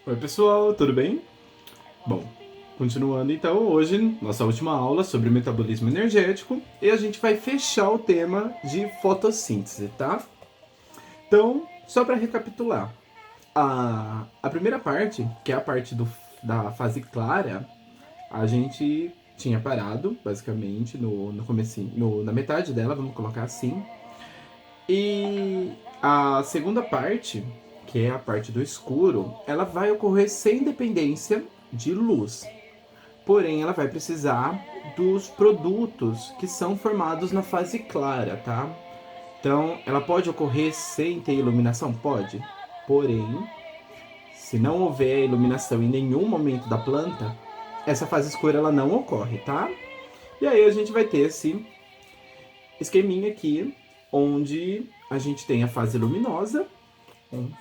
Oi pessoal, tudo bem? Bom, continuando então, hoje nossa última aula sobre metabolismo energético e a gente vai fechar o tema de fotossíntese, tá? Então, só para recapitular, a primeira parte, que é a parte da fase clara, a gente tinha parado, basicamente, no comecinho, na metade dela, vamos colocar assim. E a segunda parte, que é a parte do escuro, ela vai ocorrer sem dependência de luz. Porém, ela vai precisar dos produtos que são formados na fase clara, tá? Então, ela pode ocorrer sem ter iluminação? Pode. Porém, se não houver iluminação em nenhum momento da planta, essa fase escura ela não ocorre, tá? E aí a gente vai ter esse esqueminha aqui, onde a gente tem a fase luminosa,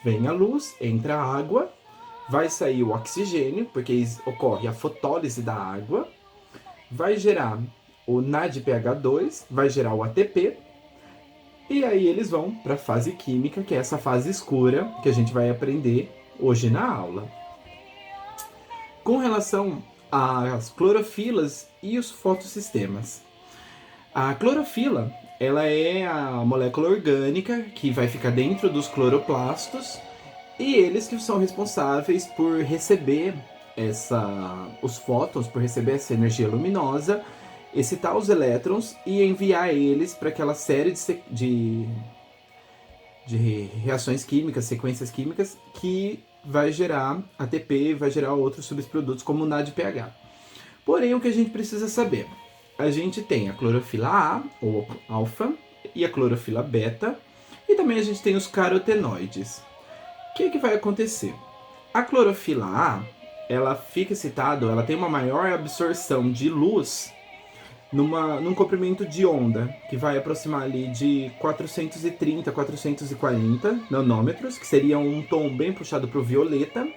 vem a luz, entra a água, vai sair o oxigênio, porque ocorre a fotólise da água, vai gerar o NADPH2, vai gerar o ATP, e aí eles vão para a fase química, que é essa fase escura que a gente vai aprender hoje na aula. Com relação às clorofilas e os fotossistemas. A clorofila, ela é a molécula orgânica que vai ficar dentro dos cloroplastos e eles que são responsáveis por receber os fótons, por receber essa energia luminosa, excitar os elétrons e enviar eles para aquela série de reações químicas, sequências químicas, que vai gerar ATP, vai gerar outros subprodutos como o NADPH. Porém, o que a gente precisa saber? A gente tem a clorofila A, ou alfa, e a clorofila beta, e também a gente tem os carotenoides. O que vai acontecer? A clorofila A, ela fica excitada, ela tem uma maior absorção de luz num comprimento de onda que vai aproximar ali de 430, 440 nanômetros, que seria um tom bem puxado para o violeta,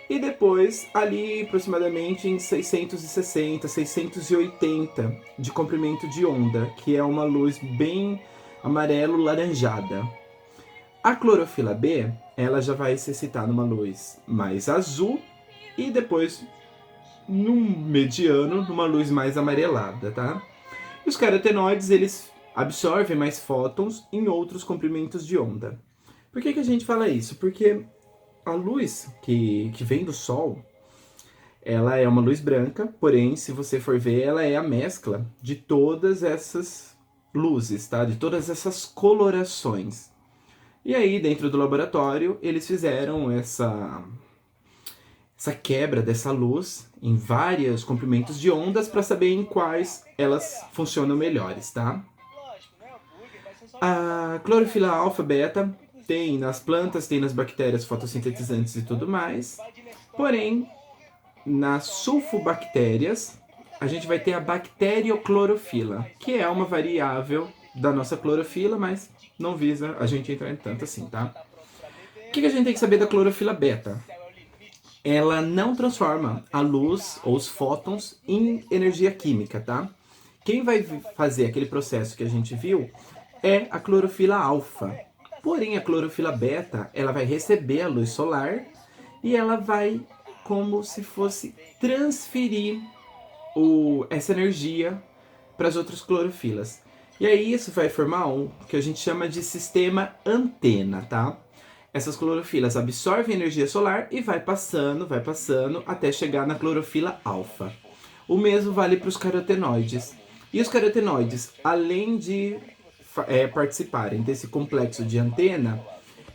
e depois ali aproximadamente em 660, 680 de comprimento de onda, que é uma luz bem amarelo-laranjada. A clorofila B, ela já vai se excitar numa luz mais azul e depois num mediano, numa luz mais amarelada, tá? E os carotenoides, eles absorvem mais fótons em outros comprimentos de onda. Por que a gente fala isso? Porque a luz que vem do Sol, ela é uma luz branca, porém, se você for ver, ela é a mescla de todas essas luzes, tá? De todas essas colorações. E aí, dentro do laboratório, eles fizeram essa quebra dessa luz em vários comprimentos de ondas para saber em quais elas funcionam melhores, tá? A clorofila alfa, beta, tem nas plantas, tem nas bactérias fotossintetizantes e tudo mais. Porém, nas sulfobactérias, a gente vai ter a bacterioclorofila, que é uma variável da nossa clorofila, mas não visa a gente entrar em tanto assim, tá? O que a gente tem que saber da clorofila beta? Ela não transforma a luz ou os fótons em energia química, tá? Quem vai fazer aquele processo que a gente viu é a clorofila alfa. Porém, a clorofila beta, ela vai receber a luz solar e ela vai como se fosse transferir essa energia para as outras clorofilas. E aí isso vai formar um que a gente chama de sistema antena, tá? Essas clorofilas absorvem energia solar e vai passando até chegar na clorofila alfa. O mesmo vale para os carotenoides. E os carotenoides, além de participarem desse complexo de antena,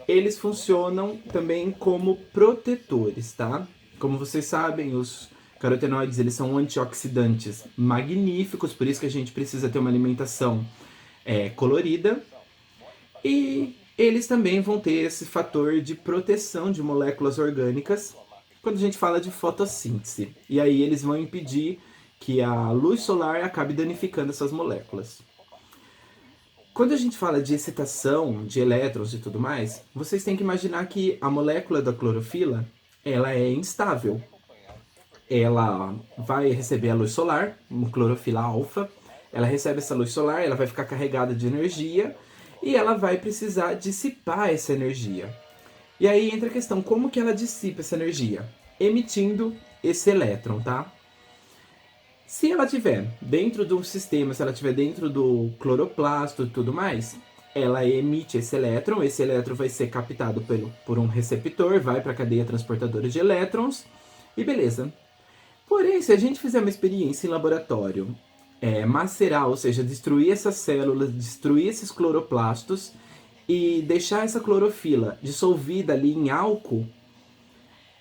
eles funcionam também como protetores, tá? Como vocês sabem, os carotenoides eles são antioxidantes magníficos, por isso que a gente precisa ter uma alimentação colorida. E eles também vão ter esse fator de proteção de moléculas orgânicas quando a gente fala de fotossíntese. E aí eles vão impedir que a luz solar acabe danificando essas moléculas. Quando a gente fala de excitação, de elétrons e tudo mais, vocês têm que imaginar que a molécula da clorofila, ela é instável. Ela vai receber a luz solar, uma clorofila alfa, ela recebe essa luz solar, ela vai ficar carregada de energia e ela vai precisar dissipar essa energia. E aí entra a questão, como que ela dissipa essa energia? Emitindo esse elétron, tá? Se ela estiver dentro de um sistema, se ela estiver dentro do cloroplasto e tudo mais, ela emite esse elétron vai ser captado por um receptor, vai para a cadeia transportadora de elétrons, e beleza. Porém, se a gente fizer uma experiência em laboratório, macerar, ou seja, destruir essas células, destruir esses cloroplastos, e deixar essa clorofila dissolvida ali em álcool,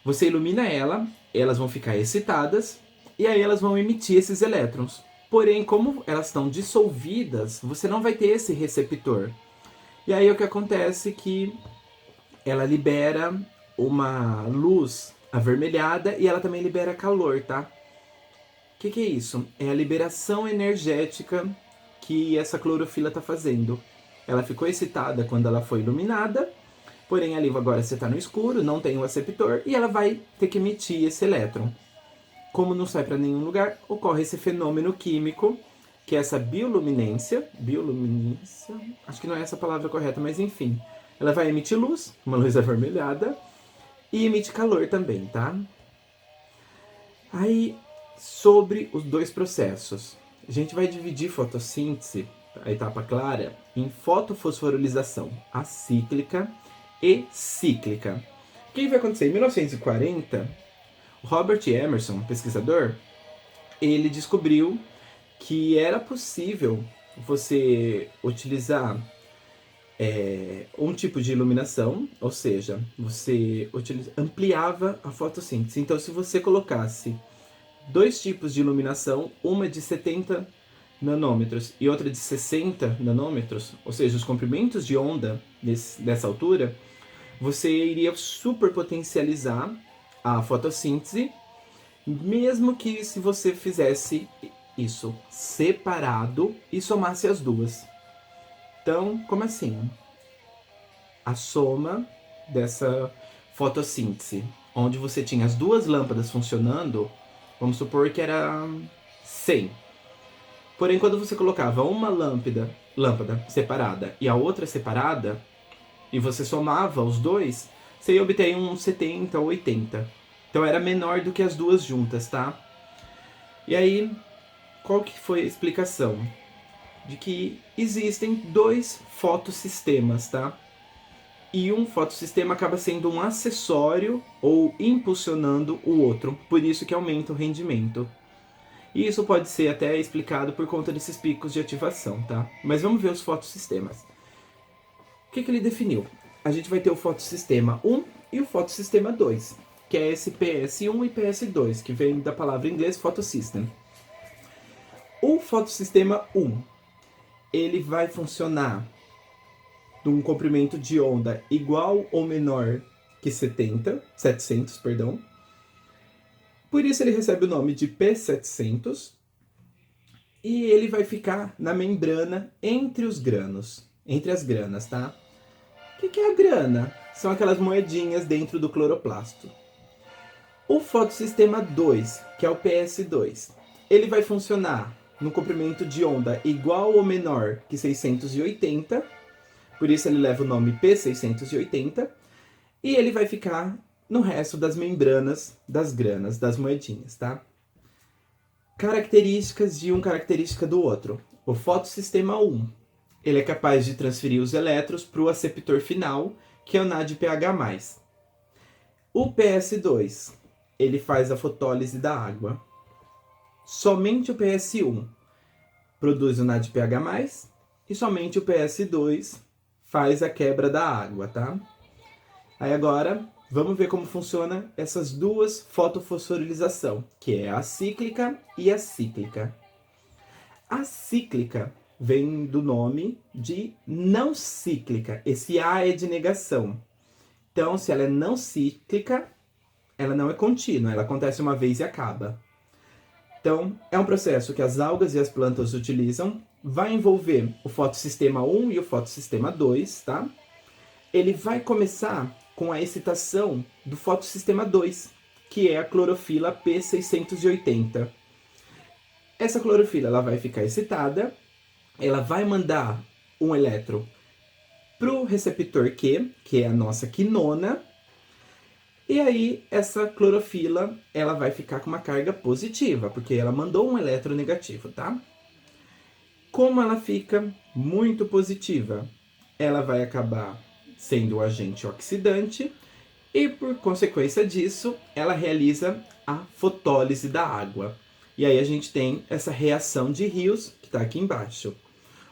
você ilumina ela, elas vão ficar excitadas e aí elas vão emitir esses elétrons. Porém, como elas estão dissolvidas, você não vai ter esse receptor. E aí o que acontece é que ela libera uma luz avermelhada e ela também libera calor, tá? O que é isso? É a liberação energética que essa clorofila está fazendo. Ela ficou excitada quando ela foi iluminada, porém ali agora você está no escuro, não tem o receptor, e ela vai ter que emitir esse elétron. Como não sai para nenhum lugar, ocorre esse fenômeno químico, que é essa bioluminência, acho que não é essa a palavra correta, mas enfim. Ela vai emitir luz, uma luz avermelhada, e emite calor também, tá? Aí, sobre os dois processos. A gente vai dividir fotossíntese, a etapa clara, em fotofosforilação acíclica e cíclica. O que vai acontecer? Em 1940, Robert Emerson, pesquisador, ele descobriu que era possível você utilizar um tipo de iluminação, ou seja, você ampliava a fotossíntese. Então, se você colocasse dois tipos de iluminação, uma de 70 nanômetros e outra de 60 nanômetros, ou seja, os comprimentos de onda dessa altura, você iria superpotencializar a fotossíntese, mesmo que se você fizesse isso separado e somasse as duas. Então, como assim? A soma dessa fotossíntese, onde você tinha as duas lâmpadas funcionando, vamos supor que era 100. Porém, quando você colocava uma lâmpada separada e a outra separada, e você somava os dois, você ia obter um 70 ou 80. Então era menor do que as duas juntas, tá? E aí, qual que foi a explicação? De que existem dois fotossistemas, tá? E um fotossistema acaba sendo um acessório ou impulsionando o outro, por isso que aumenta o rendimento. E isso pode ser até explicado por conta desses picos de ativação, tá? Mas vamos ver os fotossistemas. O que ele definiu? A gente vai ter o fotossistema 1 e o fotossistema 2, que é esse PS1 e PS2, que vem da palavra em inglês photosystem. O fotossistema 1, ele vai funcionar de um comprimento de onda igual ou menor que 700, perdão. Por isso ele recebe o nome de P700 e ele vai ficar na membrana entre os granos, entre as granas, tá? O que é a grana? São aquelas moedinhas dentro do cloroplasto. O fotossistema 2, que é o PS2, ele vai funcionar no comprimento de onda igual ou menor que 680, por isso ele leva o nome P680, e ele vai ficar no resto das membranas das granas, das moedinhas, tá? Características de um, característica do outro. O fotossistema 1, ele é capaz de transferir os elétrons para o aceptor final, que é o NADPH+. O PS2, ele faz a fotólise da água. Somente o PS1 produz o NADPH+, e somente o PS2 faz a quebra da água, tá? Aí agora, vamos ver como funciona essas duas fotofosforilação, que é a cíclica e a cíclica. A cíclica vem do nome de não cíclica. Esse A é de negação. Então, se ela é não cíclica, ela não é contínua, ela acontece uma vez e acaba. Então, é um processo que as algas e as plantas utilizam, vai envolver o fotossistema 1 e o fotossistema 2, tá? Ele vai começar com a excitação do fotossistema 2, que é a clorofila P680. Essa clorofila ela vai ficar excitada, ela vai mandar um elétron para o receptor Q, que é a nossa quinona, E aí, essa clorofila, ela vai ficar com uma carga positiva, porque ela mandou um elétron negativo, tá? Como ela fica muito positiva, ela vai acabar sendo o agente oxidante e, por consequência disso, ela realiza a fotólise da água. E aí a gente tem essa reação de Rios, que está aqui embaixo,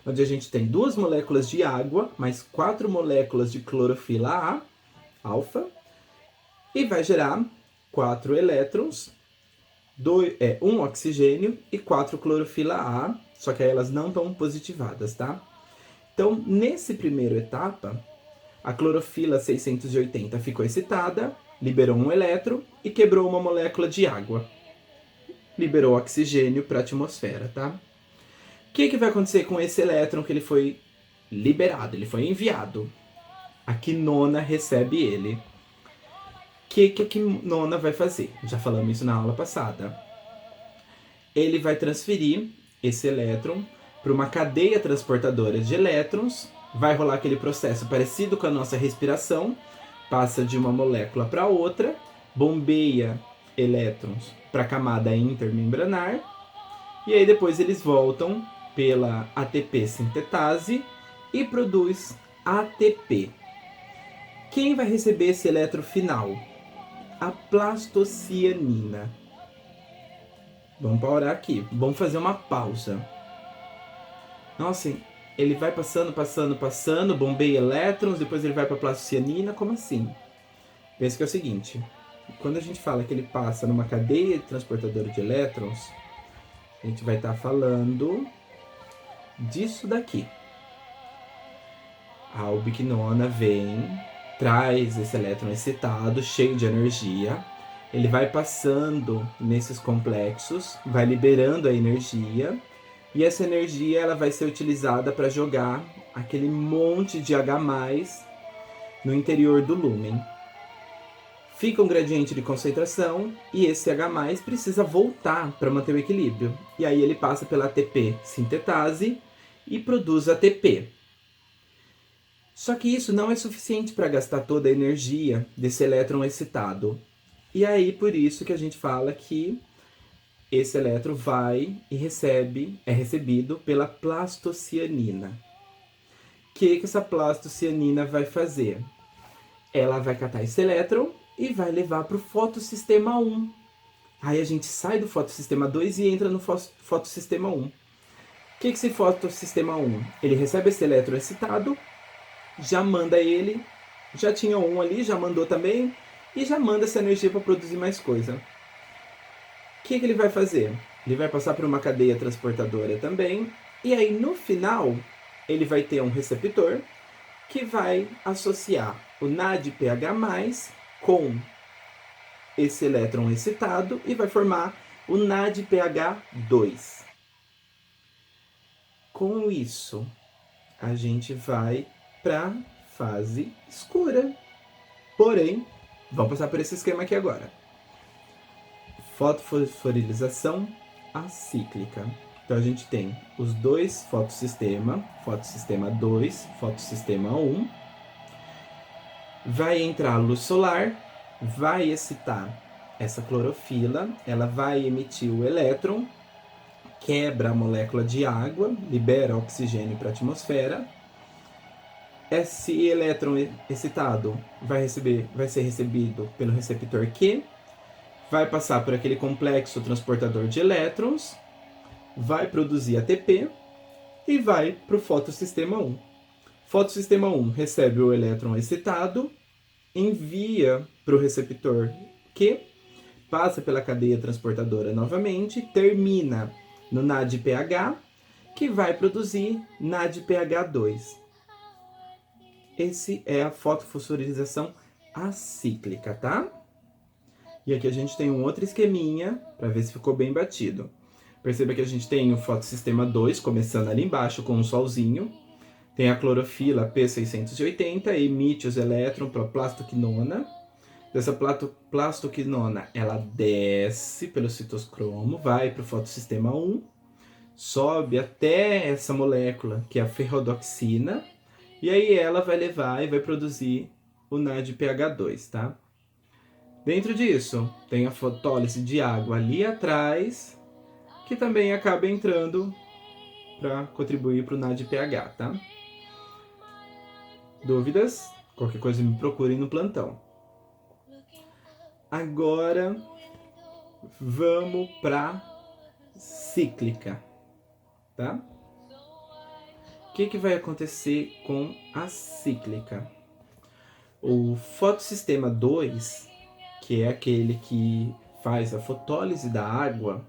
onde a gente tem 2 moléculas de água, mais 4 moléculas de clorofila A, alfa, e vai gerar 4 elétrons, 1 oxigênio e 4 clorofila A, só que aí elas não estão positivadas, tá? Então, nesse primeiro etapa, a clorofila 680 ficou excitada, liberou um elétron e quebrou uma molécula de água. Liberou oxigênio para a atmosfera, tá? O que vai acontecer com esse elétron que ele foi liberado, ele foi enviado? A quinona recebe ele. O que a quinona vai fazer? Já falamos isso na aula passada. Ele vai transferir esse elétron para uma cadeia transportadora de elétrons. Vai rolar aquele processo parecido com a nossa respiração. Passa de uma molécula para outra, bombeia elétrons para a camada intermembranar. E aí depois eles voltam pela ATP sintetase e produz ATP. Quem vai receber esse elétron final? A plastocianina. Vamos parar aqui. Vamos fazer uma pausa. Nossa, ele vai passando, bombeia elétrons, depois ele vai para a plastocianina. Como assim? Pensa que é o seguinte. Quando a gente fala que ele passa numa cadeia transportadora de elétrons, a gente vai estar falando disso daqui. A ubiquinona vem, traz esse elétron excitado, cheio de energia. Ele vai passando nesses complexos, vai liberando a energia. E essa energia ela vai ser utilizada para jogar aquele monte de H+, no interior do lúmen. Fica um gradiente de concentração e esse H+, precisa voltar para manter o equilíbrio. E aí ele passa pela ATP sintetase e produz ATP. Só que isso não é suficiente para gastar toda a energia desse elétron excitado. E aí por isso que a gente fala que esse elétron vai e é recebido pela plastocianina. O que essa plastocianina vai fazer? Ela vai catar esse elétron e vai levar para o fotossistema 1. Aí a gente sai do fotossistema 2 e entra no fotossistema 1. O que esse fotossistema 1? Ele recebe esse elétron excitado, já manda ele, já tinha um ali, já mandou também, e já manda essa energia para produzir mais coisa. O que ele vai fazer? Ele vai passar por uma cadeia transportadora também, e aí no final ele vai ter um receptor que vai associar o NADPH+, com esse elétron excitado e vai formar o NADPH2. Com isso, a gente vai para fase escura. Porém, vamos passar por esse esquema aqui agora. Fotofosforilação acíclica. Então a gente tem os dois fotossistema 2, fotossistema 1. Vai entrar a luz solar, vai excitar essa clorofila, ela vai emitir o elétron, quebra a molécula de água, libera oxigênio para a atmosfera. Esse elétron excitado vai ser recebido pelo receptor Q, vai passar por aquele complexo transportador de elétrons, vai produzir ATP e vai para o fotossistema 1. Fotossistema 1 recebe o elétron excitado, envia para o receptor Q, passa pela cadeia transportadora novamente, termina no NADPH, que vai produzir NADPH2. Esse é a fotofosforilação acíclica, tá? E aqui a gente tem um outro esqueminha, para ver se ficou bem batido. Perceba que a gente tem o fotossistema 2, começando ali embaixo com um solzinho. Tem a clorofila P680, emite os elétrons para a plastoquinona. Dessa plastoquinona, ela desce pelo citocromo, vai para o fotossistema 1, sobe até essa molécula, que é a ferrodoxina, e aí ela vai levar e vai produzir o NADPH2, tá? Dentro disso, tem a fotólise de água ali atrás, que também acaba entrando para contribuir para o NADPH, tá? Dúvidas? Qualquer coisa me procurem no plantão. Agora, vamos para cíclica, tá? O que vai acontecer com a cíclica? O fotossistema 2, que é aquele que faz a fotólise da água,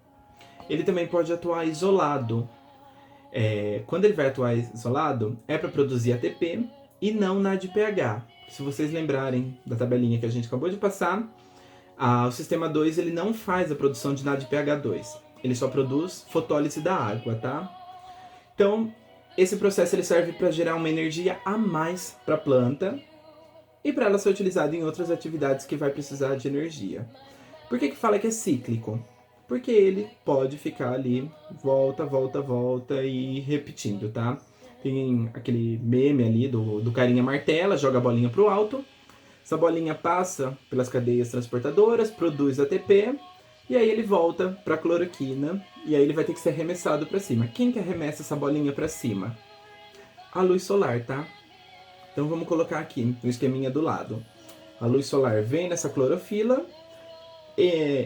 ele também pode atuar isolado. Quando ele vai atuar isolado, é para produzir ATP e não NADPH. Se vocês lembrarem da tabelinha que a gente acabou de passar, o sistema 2 ele não faz a produção de NADPH2. Ele só produz fotólise da água, tá? Então, esse processo ele serve para gerar uma energia a mais para a planta e para ela ser utilizada em outras atividades que vai precisar de energia. Por que fala que é cíclico? Porque ele pode ficar ali, volta, volta, volta e repetindo, tá? Tem aquele meme ali do carinha martela, joga a bolinha pro alto. Essa bolinha passa pelas cadeias transportadoras, produz ATP, e aí ele volta para a cloroquina, e aí ele vai ter que ser arremessado para cima. Quem que arremessa essa bolinha para cima? A luz solar, tá? Então vamos colocar aqui no esqueminha do lado. A luz solar vem nessa clorofila,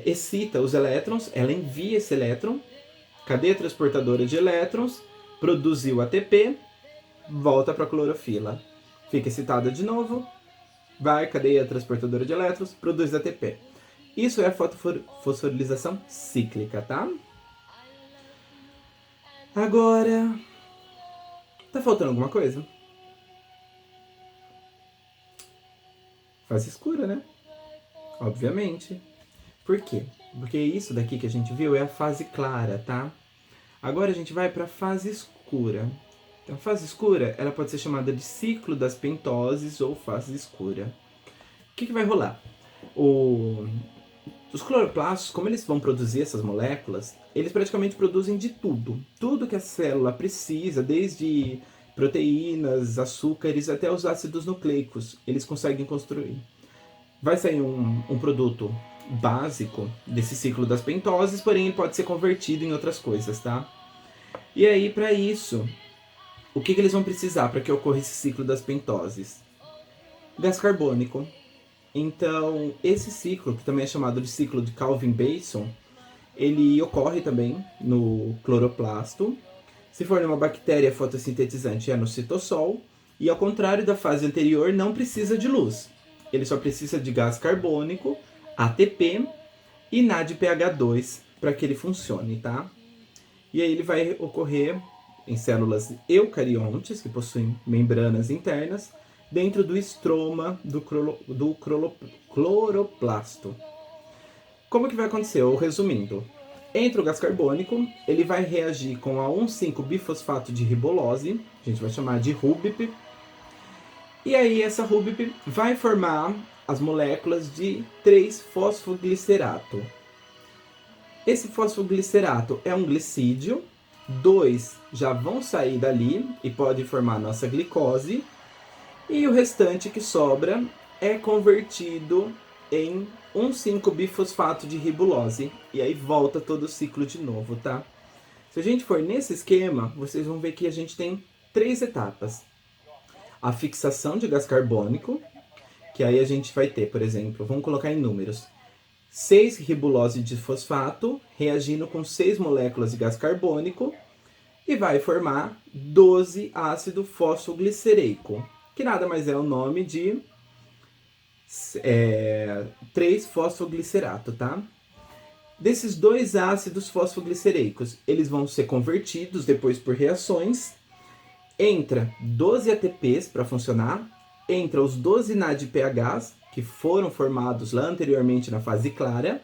excita os elétrons, ela envia esse elétron, cadeia transportadora de elétrons, produziu ATP, volta para a clorofila. Fica excitada de novo, vai, cadeia transportadora de elétrons, produz ATP. Isso é a fosforilização cíclica, tá? Agora, tá faltando alguma coisa? Fase escura, né? Obviamente. Por quê? Porque isso daqui que a gente viu é a fase clara, tá? Agora a gente vai para a fase escura. Então, a fase escura, ela pode ser chamada de ciclo das pentoses ou fase escura. O que vai rolar? Os cloroplastos, como eles vão produzir essas moléculas, eles praticamente produzem de tudo. Tudo que a célula precisa, desde proteínas, açúcares, até os ácidos nucleicos, eles conseguem construir. Vai sair um produto básico desse ciclo das pentoses, porém ele pode ser convertido em outras coisas, tá? E aí, para isso, o que eles vão precisar para que ocorra esse ciclo das pentoses? Gás carbônico. Então, esse ciclo, que também é chamado de ciclo de Calvin-Bason, ele ocorre também no cloroplasto. Se for numa bactéria fotossintetizante, é no citossol. E ao contrário da fase anterior, não precisa de luz. Ele só precisa de gás carbônico, ATP e NADPH2 para que ele funcione, tá? E aí ele vai ocorrer em células eucariontes, que possuem membranas internas, dentro do estroma do cloroplasto. Como que vai acontecer? Ou resumindo, entra o gás carbônico, ele vai reagir com a 1,5-bifosfato de ribolose, a gente vai chamar de RUBP, e aí essa RUBP vai formar as moléculas de 3-fosfoglicerato. Esse fosfoglicerato é um glicídio, 2 já vão sair dali e pode formar a nossa glicose, e o restante que sobra é convertido em 1,5-bifosfato de ribulose. E aí volta todo o ciclo de novo, tá? Se a gente for nesse esquema, vocês vão ver que a gente tem 3 etapas. A fixação de gás carbônico, que aí a gente vai ter, por exemplo, vamos colocar em números. 6 ribulose de fosfato reagindo com 6 moléculas de gás carbônico e vai formar 12 ácido fosfoglicereico, que nada mais é o nome de 3-fosfoglicerato, tá? Desses 2 ácidos fosfoglicereicos, eles vão ser convertidos depois por reações, entra 12 ATPs para funcionar, entra os 12 NADPHs, que foram formados lá anteriormente na fase clara,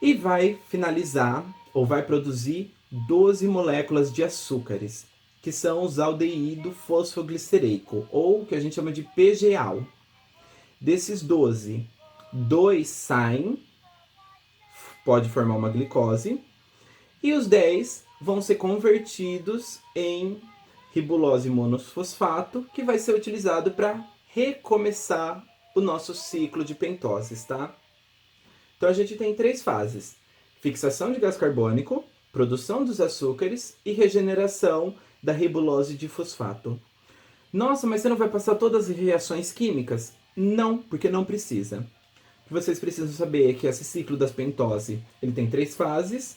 e vai finalizar, ou vai produzir 12 moléculas de açúcares, que são os aldeído fosfoglicereico, ou que a gente chama de PGAL. Desses 12, 2 saem, pode formar uma glicose, e os 10 vão ser convertidos em ribulose monosfosfato, que vai ser utilizado para recomeçar o nosso ciclo de pentoses, tá? Então a gente tem 3 fases: fixação de gás carbônico, produção dos açúcares e regeneração da ribulose de fosfato. Nossa, mas você não vai passar todas as reações químicas? Não, porque não precisa. O que vocês precisam saber é que esse ciclo das pentose, ele tem 3 fases.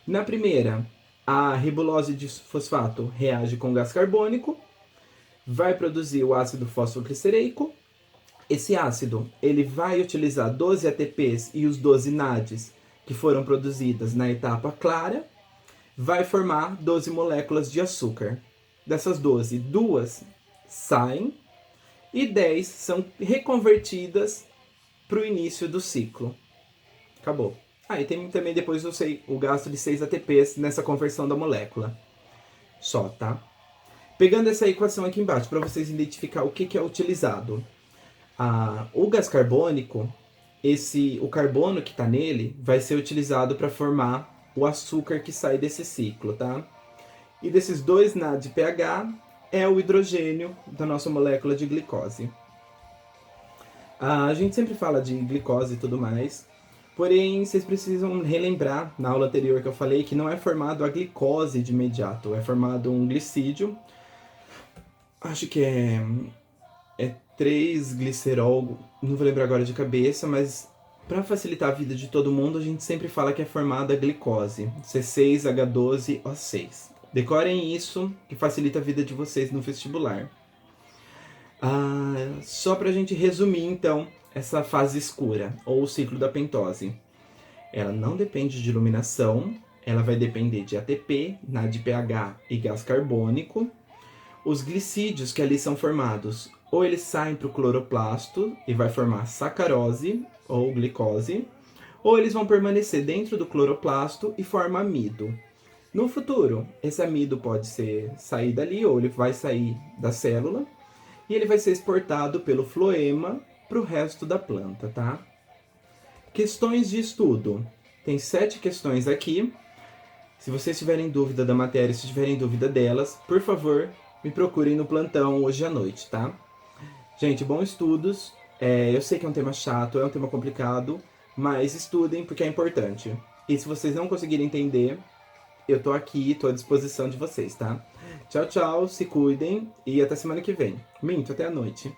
Na primeira, a ribulose de fosfato reage com gás carbônico, vai produzir o ácido fosfoglicereico. Esse ácido, ele vai utilizar 12 ATPs e os 12 NADs que foram produzidas na etapa clara, vai formar 12 moléculas de açúcar. Dessas 12, 2 saem e 10 são reconvertidas para o início do ciclo. Acabou. E tem também depois o gasto de 6 ATPs nessa conversão da molécula. Só, tá? Pegando essa equação aqui embaixo, para vocês identificar o que é utilizado. O gás carbônico, o carbono que está nele, vai ser utilizado para formar o açúcar que sai desse ciclo, tá? E desses 2 NADPH é o hidrogênio da nossa molécula de glicose. A gente sempre fala de glicose e tudo mais, porém vocês precisam relembrar na aula anterior que eu falei que não é formado a glicose de imediato, é formado um glicídio, acho que é 3-glicerol, não vou lembrar agora de cabeça, mas para facilitar a vida de todo mundo, a gente sempre fala que é formada a glicose, C6H12O6. Decorem isso, que facilita a vida de vocês no vestibular. Só pra gente resumir, então, essa fase escura, ou o ciclo da pentose. Ela não depende de iluminação, ela vai depender de ATP, NADPH e gás carbônico. Os glicídios que ali são formados, ou eles saem para o cloroplasto e vai formar sacarose ou glicose, ou eles vão permanecer dentro do cloroplasto e formam amido. No futuro, esse amido pode sair dali, ou ele vai sair da célula, e ele vai ser exportado pelo floema para o resto da planta, tá? Questões de estudo. Tem 7 questões aqui. Se vocês tiverem dúvida da matéria, se tiverem dúvida delas, por favor, me procurem no plantão hoje à noite, tá? Gente, bons estudos. Eu sei que é um tema chato, é um tema complicado, mas estudem porque é importante. E se vocês não conseguirem entender, eu tô aqui, tô à disposição de vocês, tá? Tchau, tchau, se cuidem e até semana que vem. Minto, até a noite.